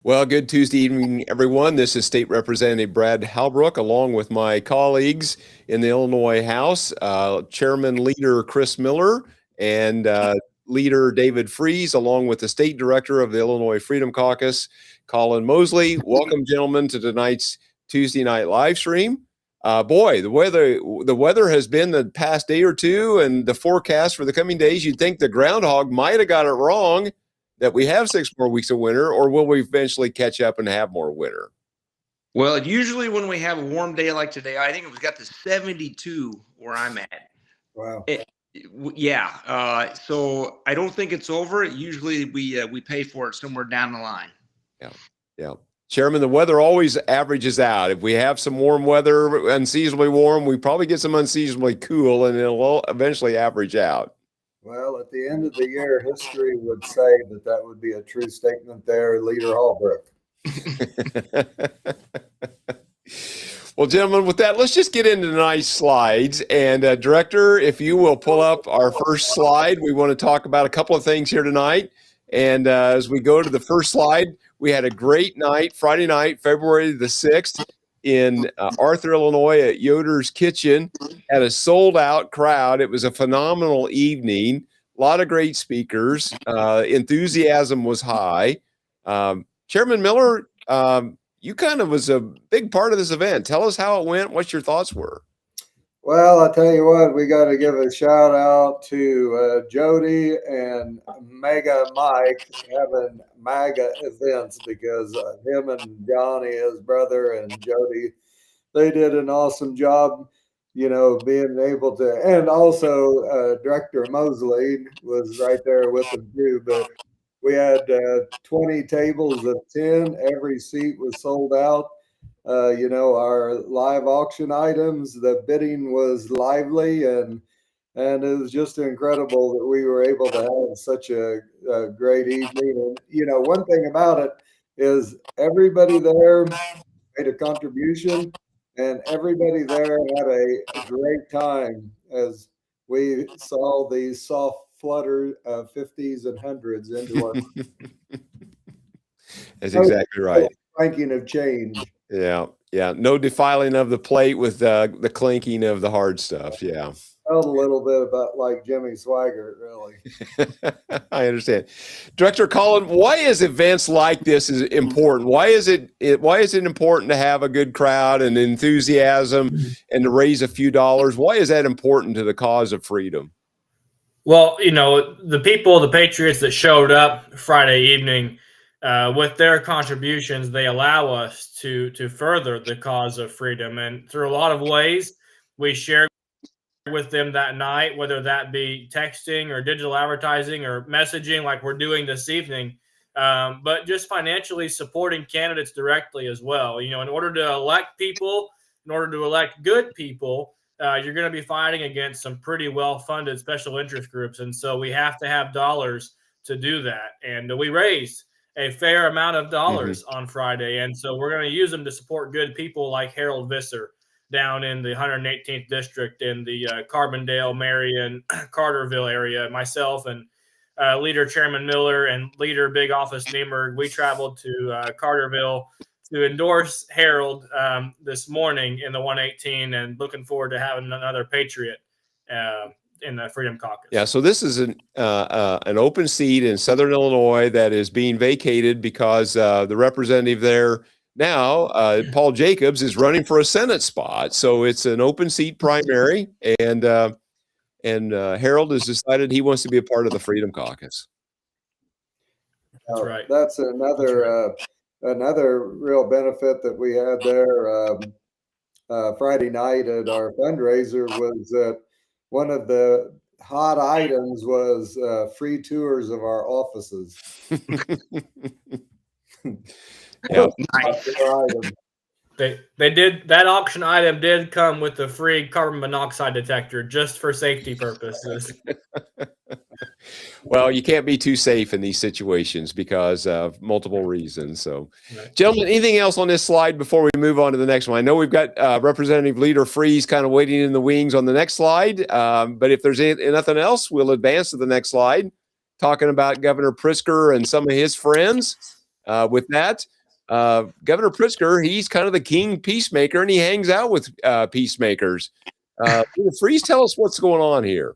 Well, good Tuesday evening, everyone. This is State Representative Brad Halbrook, along with my colleagues in the Illinois House, Chairman Leader Chris Miller and Leader David Freese, along with the State Director of the Illinois Freedom Caucus, Colin Mosley. Welcome, gentlemen, to tonight's Tuesday night live stream. Boy, the weather has been the past day or two, and the forecast for the coming days. You'd think the groundhog might have got it wrong, that we have 6 more weeks of winter, or will we eventually catch up and have more winter? Well, usually when we have a warm day like today, I think it was got to 72 where I'm at. Wow. So I don't think it's over. Usually we pay for it somewhere down the line. Yeah. Chairman, the weather always averages out. If we have some warm weather, unseasonably warm, we probably get some unseasonably cool, and it'll eventually average out. Well, at the end of the year, history would say that would be a true statement there, Leader Halbrook. Well, gentlemen, with that, let's just get into nice slides. And Director, if you will pull up our first slide, we want to talk about a couple of things here tonight. And as we go to the first slide, we had a great night, Friday night, February the 6th, in Arthur, Illinois at Yoder's Kitchen. Had a sold-out crowd. It was a phenomenal evening. A lot of great speakers. Enthusiasm was high. Chairman Miller, you kind of was a big part of this event. Tell us how it went, what your thoughts were. Well, I tell you what, we got to give a shout out to Jody and Mega Mike having MAGA events, because him and Johnny, his brother, and Jody, they did an awesome job, being able to, and also Director Mosley was right there with them too. But we had 20 tables of 10. Every seat was sold out. Our live auction items, the bidding was lively, and it was just incredible that we were able to have such a great evening. And, one thing about it is everybody there made a contribution, and everybody there had a great time as we saw these soft flutter 50s and 100s into our. That's exactly right. Ranking of change. Yeah. No defiling of the plate with the clinking of the hard stuff. Yeah. Felt a little bit about like Jimmy Swaggart, really. I understand. Director Colin, why is events like this is important? Why is it important to have a good crowd and enthusiasm and to raise a few dollars? Why is that important to the cause of freedom? Well, the people, the patriots that showed up Friday evening, with their contributions, they allow us to further the cause of freedom. And through a lot of ways, we shared with them that night, whether that be texting or digital advertising or messaging like we're doing this evening, but just financially supporting candidates directly as well. In order to elect people, in order to elect good people, you're going to be fighting against some pretty well-funded special interest groups. And so we have to have dollars to do that. And we raised a fair amount of dollars on Friday. And so we're going to use them to support good people like Harold Visser down in the 118th district in the Carbondale, Marion, Carterville area. Myself and Leader Chairman Miller and Leader Big Office Niemer, we traveled to Carterville to endorse Harold this morning in the 118, and looking forward to having another patriot in the Freedom Caucus. Yeah, so this is an open seat in Southern Illinois that is being vacated because the representative there now, Paul Jacobs, is running for a Senate spot. So it's an open seat primary, and Harold has decided he wants to be a part of the Freedom Caucus. That's right. That's another real benefit that we had there Friday night at our fundraiser was that one of the hot items was free tours of our offices. Yeah. Nice. They did, that auction item did come with the free carbon monoxide detector just for safety purposes. Well, you can't be too safe in these situations because of multiple reasons. So, gentlemen, anything else on this slide before we move on to the next one? I know we've got Representative Leader Freese kind of waiting in the wings on the next slide. But if there's nothing else, we'll advance to the next slide, talking about Governor Pritzker and some of his friends. With that, Governor Pritzker, he's kind of the king peacemaker, and he hangs out with peacemakers. Freeze, tell us what's going on here.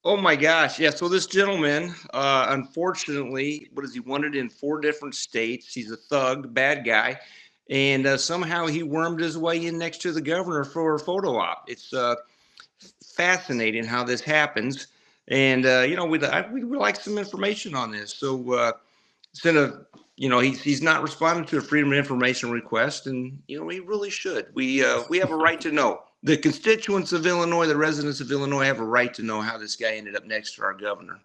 Oh my gosh. Yeah. So this gentleman, unfortunately, what is he wanted in 4 different states? He's a thug, bad guy. And somehow he wormed his way in next to the governor for a photo op. It's fascinating how this happens. And, we'd like some information on this. So instead of, he's not responding to a Freedom of Information request. And, he really should. We have a right to know. The constituents of Illinois, the residents of Illinois have a right to know how this guy ended up next to our governor.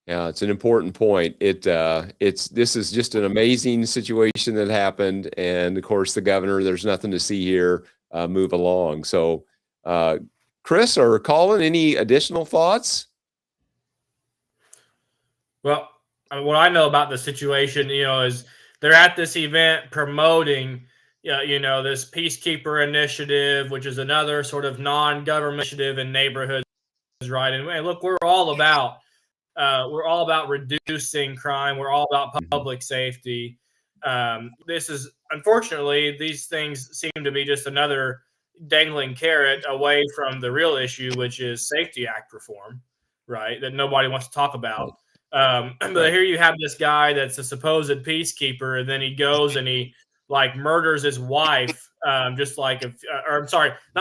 Yeah, it's an important point. This is just an amazing situation that happened, and of course, the governor. There's nothing to see here. Move along. So, Chris or Colin, any additional thoughts? Well, what I know about the situation, is they're at this event promoting, this Peacekeeper initiative, which is another sort of non-government initiative in neighborhoods, right? And hey, look, we're all about reducing crime. We're all about public safety. This is, unfortunately, these things seem to be just another dangling carrot away from the real issue, which is Safety Act reform, right? That nobody wants to talk about. But here you have this guy that's a supposed peacekeeper, and then he goes and he murders his wife, not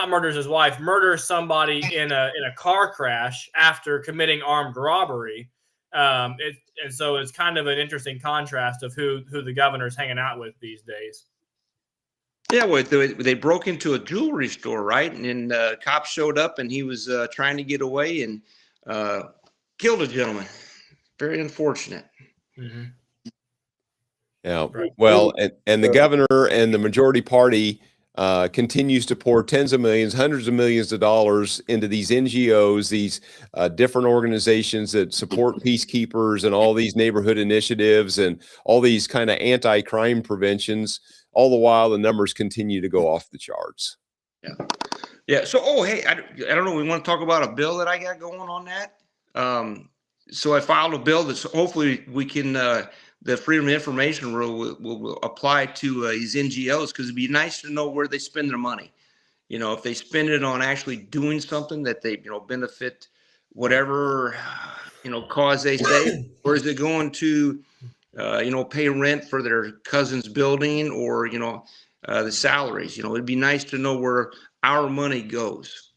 murders his wife, murders somebody in a car crash after committing armed robbery. And so it's kind of an interesting contrast of who the governor's hanging out with these days. Yeah, well, they broke into a jewelry store, right? And then cops showed up, and he was trying to get away and killed a gentleman. Very unfortunate. Mm-hmm. Yeah. Well, and the governor and the majority party continues to pour tens of millions, hundreds of millions of dollars into these NGOs, these different organizations that support peacekeepers and all these neighborhood initiatives and all these kind of anti-crime preventions. All the while, the numbers continue to go off the charts. Yeah. Yeah. So, hey, I don't know. We want to talk about a bill that I got going on that. So I filed a bill that hopefully we can, the Freedom of Information rule will apply to these NGOs, because it'd be nice to know where they spend their money. If they spend it on actually doing something that they, benefit whatever, cause they say, or is it going to, pay rent for their cousin's building, or, the salaries. It'd be nice to know where our money goes.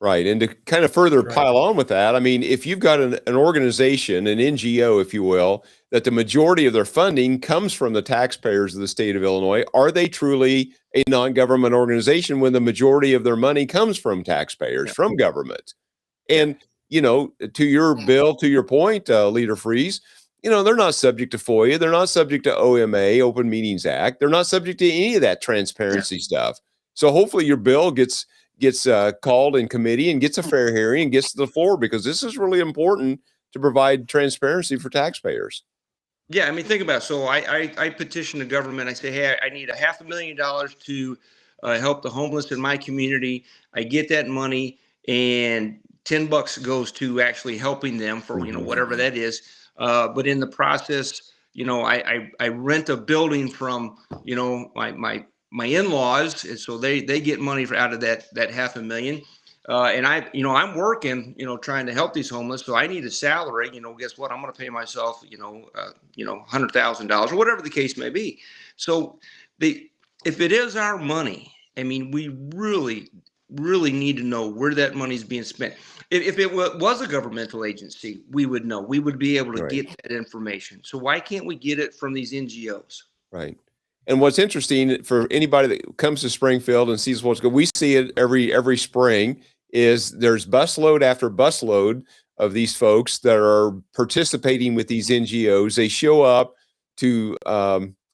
Right. And to kind of further pile on with that, I mean, if you've got an organization, an NGO, if you will, that the majority of their funding comes from the taxpayers of the state of Illinois, are they truly a non-government organization when the majority of their money comes from taxpayers, from government? And, to your bill, to your point, Leader Freeze, they're not subject to FOIA. They're not subject to OMA, Open Meetings Act. They're not subject to any of that transparency stuff. So hopefully your bill gets called in committee and gets a fair hearing and gets to the floor, because this is really important to provide transparency for taxpayers. Yeah, I mean, think about it. So I petition the government. I say, hey, I need $500,000 to help the homeless in my community. I get that money, and $10 goes to actually helping them for whatever that is. But in the process, I rent a building from my in-laws, and so they get money out of that $500,000. And I'm working, trying to help these homeless. So I need a salary, guess what? I'm going to pay myself, $100,000 or whatever the case may be. So if it is our money, I mean, we really, really need to know where that money is being spent. If it was a governmental agency, we would know. We would be able to get that information. So why can't we get it from these NGOs? Right. And what's interesting for anybody that comes to Springfield and sees what's going, we see it every spring, is there's busload after busload of these folks that are participating with these NGOs. They show up to,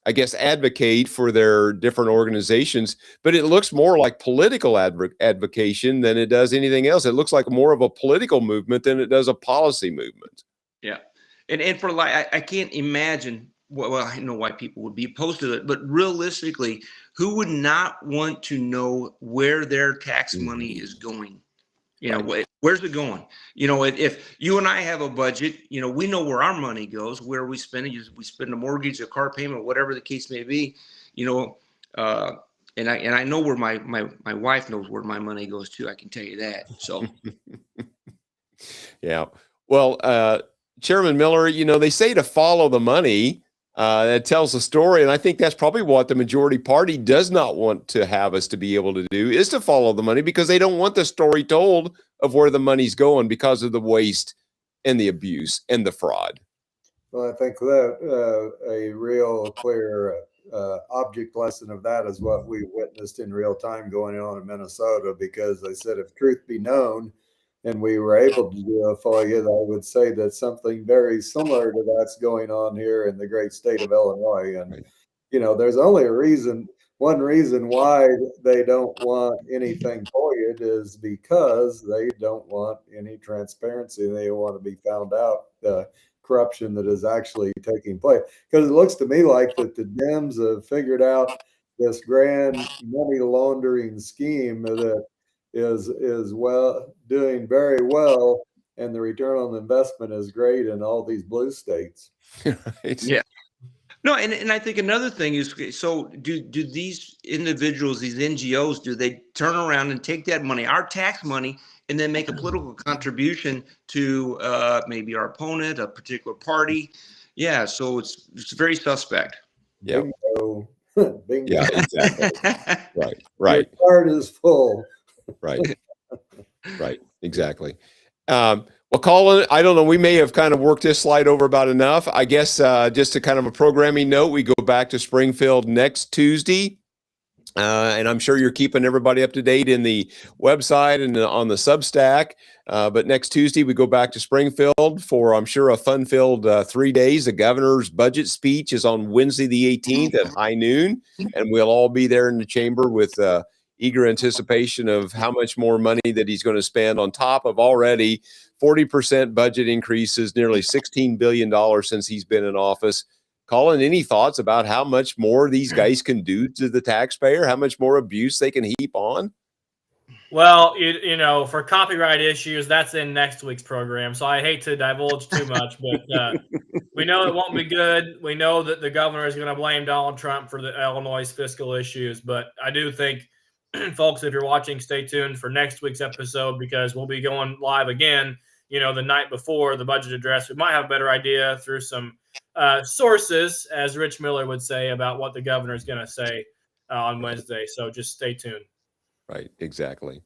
advocate for their different organizations, but it looks more like political advocation than it does anything else. It looks like more of a political movement than it does a policy movement. Yeah. And for I can't imagine, well, I know why people would be opposed to it, but realistically, who would not want to know where their tax money is going? Where's it going? You know, if you and I have a budget, you know, we know where our money goes, where we spend it. We spend a mortgage, a car payment, whatever the case may be. You know, and I know where my wife knows where my money goes too. I can tell you that. So, yeah. Well, Chairman Miller, you know, they say to follow the money. That tells the story, and I think that's probably what the majority party does not want to have us to be able to do, is to follow the money, because they don't want the story told of where the money's going because of the waste and the abuse and the fraud. Well, I think that a real clear object lesson of that is what we witnessed in real time going on in Minnesota, because they said if truth be known, and we were able to do a FOIA, I would say that something very similar to that's going on here in the great state of Illinois. And, you know, there's only one reason why they don't want anything FOIA'd is because they don't want any transparency. They want to be found out the corruption that is actually taking place. Because it looks to me like that the Dems have figured out this grand money laundering scheme that is well doing very well, and the return on investment is great in all these blue states. Right. yeah. No, and I think another thing is, so do these individuals, these NGOs, do they turn around and take that money, our tax money, and then make a political contribution to maybe our opponent, a particular party? Yeah, so it's very suspect. Yeah. Bingo. Bingo. Yeah, exactly. Right. Your card is full. Right. Exactly. Well, Colin, I don't know. We may have kind of worked this slide over about enough. I guess just a kind of a programming note, we go back to Springfield next Tuesday. And I'm sure you're keeping everybody up to date in the website and on the Substack. But next Tuesday, we go back to Springfield for, I'm sure, a fun-filled 3 days. The governor's budget speech is on Wednesday, the 18th at high noon. And we'll all be there in the chamber with eager anticipation of how much more money that he's going to spend on top of already 40% budget increases, nearly $16 billion since he's been in office. Colin, any thoughts about how much more these guys can do to the taxpayer? How much more abuse they can heap on? Well, you know, for copyright issues, that's in next week's program. So I hate to divulge too much, but we know it won't be good. We know that the governor is going to blame Donald Trump for the Illinois fiscal issues. But I do think, folks, if you're watching, stay tuned for next week's episode, because we'll be going live again, you know, the night before the budget address. We might have a better idea through some sources, as Rich Miller would say, about what the governor is going to say on Wednesday. So just stay tuned. Right, exactly.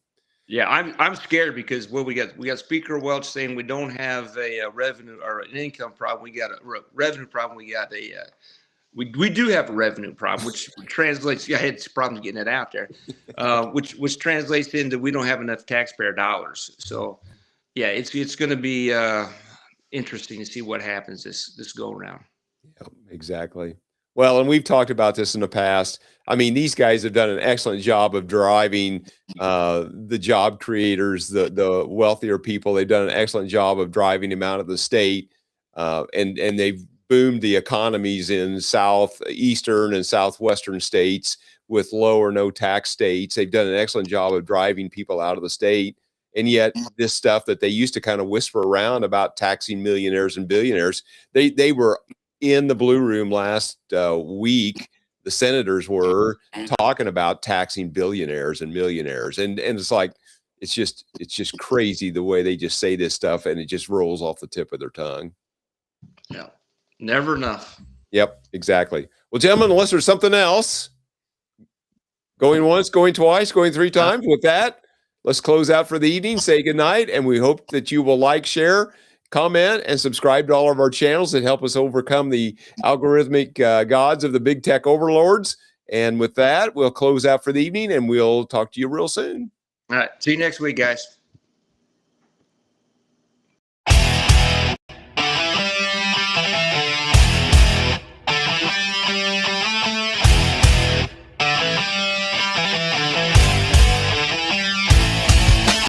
Yeah, I'm scared because we got Speaker Welch saying we don't have a revenue or an income problem. We got a revenue problem. We got a we do have a revenue problem, which translates. Yeah, I had problems getting it out there, which translates into we don't have enough taxpayer dollars. So, yeah, it's going to be interesting to see what happens this go around. Yep, exactly. Well, and we've talked about this in the past. I mean, these guys have done an excellent job of driving the job creators, the wealthier people. They've done an excellent job of driving them out of the state, and they've boomed the economies in southeastern and southwestern states with low or no tax states. They've done an excellent job of driving people out of the state. And yet this stuff that they used to kind of whisper around about taxing millionaires and billionaires, they were in the Blue Room last week. The senators were talking about taxing billionaires and millionaires. And it's like, it's just crazy the way they just say this stuff, and it just rolls off the tip of their tongue. Yeah. Never enough. Yep, exactly. Well, gentlemen, unless there's something else, going once, going twice, going three times, with that, let's close out for the evening, say goodnight, and we hope that you will like, share, comment, and subscribe to all of our channels that help us overcome the algorithmic gods of the big tech overlords. And with that, we'll close out for the evening, and we'll talk to you real soon. All right. See you next week, guys.